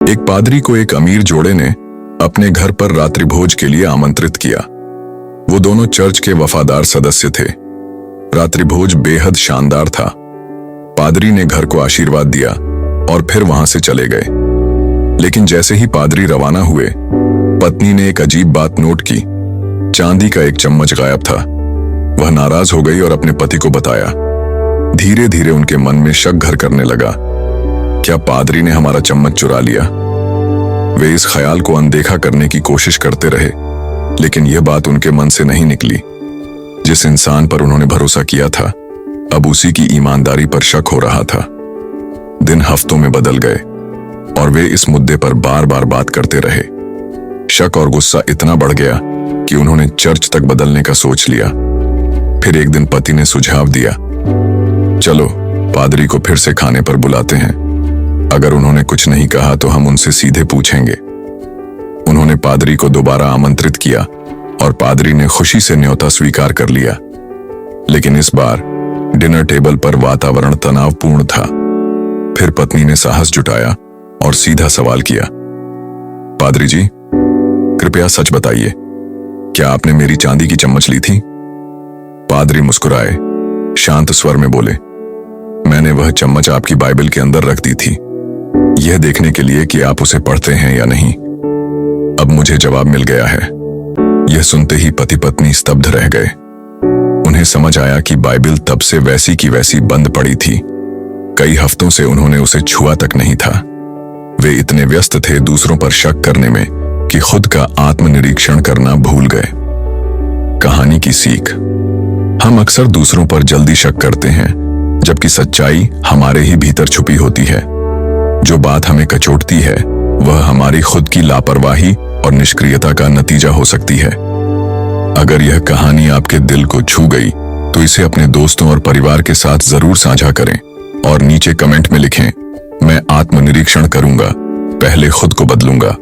एक पादरी को एक अमीर जोड़े ने अपने घर पर रात्रि भोज के लिए आमंत्रित किया। वो दोनों चर्च के वफादार सदस्य थे। रात्रि भोज बेहद शानदार था। पादरी ने घर को आशीर्वाद दिया और फिर वहां से चले गए। लेकिन जैसे ही पादरी रवाना हुए, पत्नी ने एक अजीब बात नोट की। चांदी का एक चम्मच गायब था। वह नाराज हो गई और अपने पति को बताया। धीरे धीरे उनके मन में शक घर करने लगा। क्या पादरी ने हमारा चम्मच चुरा लिया? वे इस ख्याल को अनदेखा करने की कोशिश करते रहे, लेकिन यह बात उनके मन से नहीं निकली। जिस इंसान पर उन्होंने भरोसा किया था, अब उसी की ईमानदारी पर शक हो रहा था। दिन हफ्तों में बदल गए और वे इस मुद्दे पर बार बार बात करते रहे। शक और गुस्सा इतना बढ़ गया कि उन्होंने चर्च तक बदलने का सोच लिया। फिर एक दिन पति ने सुझाव दिया, चलो पादरी को फिर से खाने पर बुलाते हैं। अगर उन्होंने कुछ नहीं कहा तो हम उनसे सीधे पूछेंगे। उन्होंने पादरी को दोबारा आमंत्रित किया और पादरी ने खुशी से न्योता स्वीकार कर लिया। लेकिन इस बार डिनर टेबल पर वातावरण तनावपूर्ण था। फिर पत्नी ने साहस जुटाया और सीधा सवाल किया, पादरी जी, कृपया सच बताइए, क्या आपने मेरी चांदी की चम्मच ली थी? पादरी मुस्कुराए, शांत स्वर में बोले, मैंने वह चम्मच आपकी बाइबल के अंदर रख दी थी, यह देखने के लिए कि आप उसे पढ़ते हैं या नहीं। अब मुझे जवाब मिल गया है। यह सुनते ही पति पत्नी स्तब्ध रह गए। उन्हें समझ आया कि बाइबल तब से वैसी की वैसी बंद पड़ी थी। कई हफ्तों से उन्होंने उसे छुआ तक नहीं था। वे इतने व्यस्त थे दूसरों पर शक करने में कि खुद का आत्मनिरीक्षण करना भूल गए। कहानी की सीख, हम अक्सर दूसरों पर जल्दी शक करते हैं, जबकि सच्चाई हमारे ही भीतर छुपी होती है। जो बात हमें कचोटती है, वह हमारी खुद की लापरवाही और निष्क्रियता का नतीजा हो सकती है। अगर यह कहानी आपके दिल को छू गई, तो इसे अपने दोस्तों और परिवार के साथ जरूर साझा करें और नीचे कमेंट में लिखें, मैं आत्मनिरीक्षण करूंगा, पहले खुद को बदलूंगा।